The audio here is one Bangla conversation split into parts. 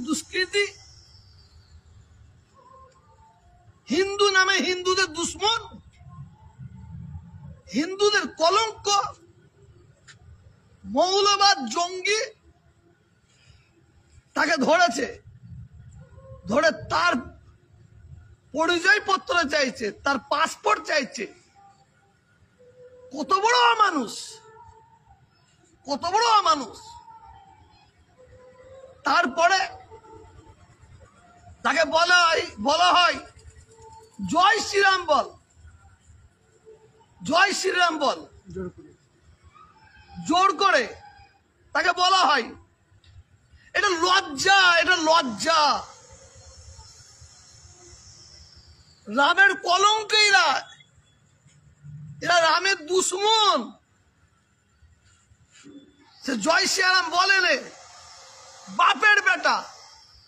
দুষ্কৃতি, হিন্দু নামে হিন্দুদের দুশ্মন, হিন্দুদের কলঙ্ক, মৌলবাদ জঙ্গি, তাকে ধরেছে, ধরে তার পরিচয়পত্র চাইছে, তার পাসপোর্ট চাইছে। কত বড় অমানুষ, কত বড় অমানুষ। তারপরে তাকে বলা হয় জয় শ্রীরাম বল, জয় শ্রীরাম বল, জোর করে তাকে বলা হয়। এটা লজ্জা, এটা লজ্জা। রামের কলঙ্ক এরা, এরা রামের দুশ্মন। সে জয় শ্রীরাম বলে, বাপের বেটা,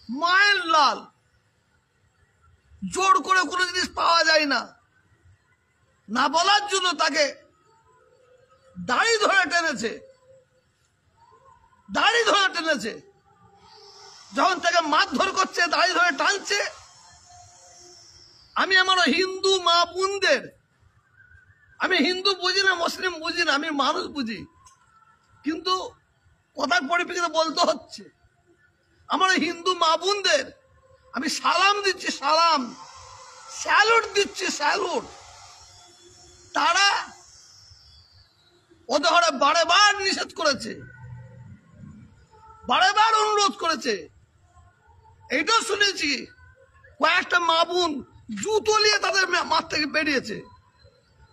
মায়ের লাল। জোর করে কোনো জিনিস পাওয়া যায় না, না বলার জন্য তাকে দাড়ি ধরে টেনেছে, দাড়ি ধরে টেনেছে। যখন তাকে মারধর করছে, দাড়ি ধরে টানছে। আমি আমার হিন্দু মা বোনদের, আমি হিন্দু বুঝি না, মুসলিম বুঝি না, আমি মানুষ বুঝি, কিন্তু কথার পরিপ্রেক্ষিতে বলতে হচ্ছে। আমার হিন্দু মা বোনদের আমি সালাম দিচ্ছি, সালাম, স্যালুট দিচ্ছি, স্যালুট। তারা ওদের বারেবার নিষেধ করেছে, বারেবার অনুরোধ করেছে। এইটাও শুনেছি কয়েকটা মা বোন জুতো নিয়ে তাদের মাঠ থেকে বেরিয়েছে,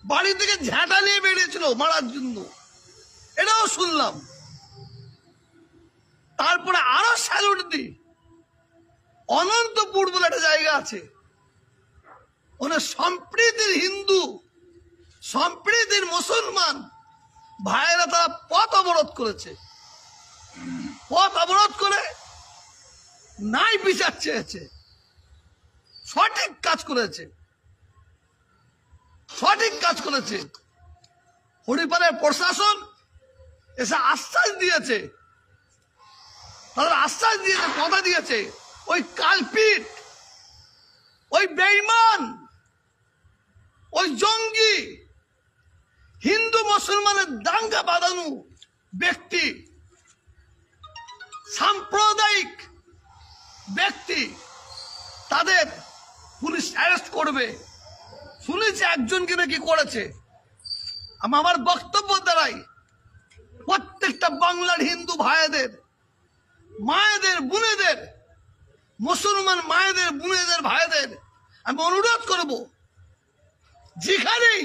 বাড়ি থেকে ঝাঁটা নিয়ে বেরিয়েছিল মারার জন্য, এটাও শুনলাম। তারপরে আরো স্যালুট দিই, অনন্তপুর বলে একটা জায়গা আছে, ওখানে সম্প্রীতির হিন্দু, সম্প্রীতির মুসলমান ভাইয়েরা তারা পথ অবরোধ করেছে, পথ অবরোধ করে নাই বিচার চেয়েছে। সঠিক কাজ করেছে, সঠিক কাজ করেছে। হরিপালের প্রশাসন এসে আশ্বাস দিয়েছে, তাদের আশ্বাস দিয়েছে, কথা দিয়েছে, ওই কালপিট, ওই বেঈমান, ওই জঙ্গি, হিন্দু মুসলমানের দাঙ্গা বাঁধানো ব্যক্তি, সাম্প্রদায়িক ব্যক্তি, তাদের পুলিশ অ্যারেস্ট করবে। শুনেছি একজনকে নাকি করেছে। আমার বক্তব্য দ্বারাই প্রত্যেকটা বাংলার হিন্দু ভাইদের, মায়েদের, বোনেদের, মুসলমান মায়েদের, বোনেদের, ভাইদের আমি অনুরোধ করব, যেখানেই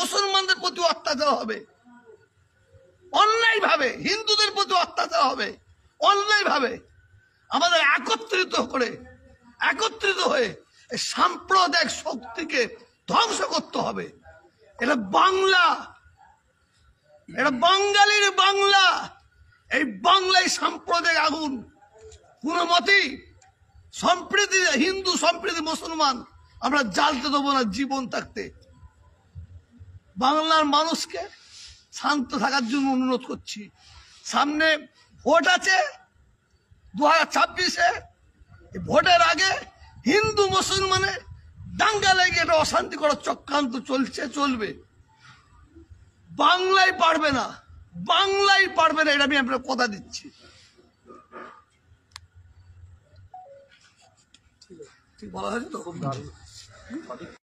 মুসলমানদের প্রতি অত্যাচার হবে, অন্যায় ভাবে হিন্দুদের প্রতি অত্যাচার হবে, অন্যায় ভাবে, আমাদের একত্রিত হয়ে সাম্প্রদায়িক শক্তিকে ধ্বংস করতে হবে। এটা বাংলা, এটা বাঙালির বাংলা। এই বাংলায় সাম্প্রদায়িক আগুন কোন মতেই সম্প্রীতি, হিন্দু সম্প্রীতি, মুসলমান আমরা জ্বালতে দেবো না জীবন থাকতে। বাংলার মানুষকে শান্ত থাকার জন্য অনুরোধ করছি। সামনে ভোট আছে 2026-এ, ভোটের আগে হিন্দু মুসলমানের দাঙ্গা লেগে এটা অশান্তি করার চক্রান্ত চলবে। বাংলায় পারবে না, বাংলায় পারবে না, এটা আমি আপনার কথা দিচ্ছি। ঠিক বলা হয়েছে তো?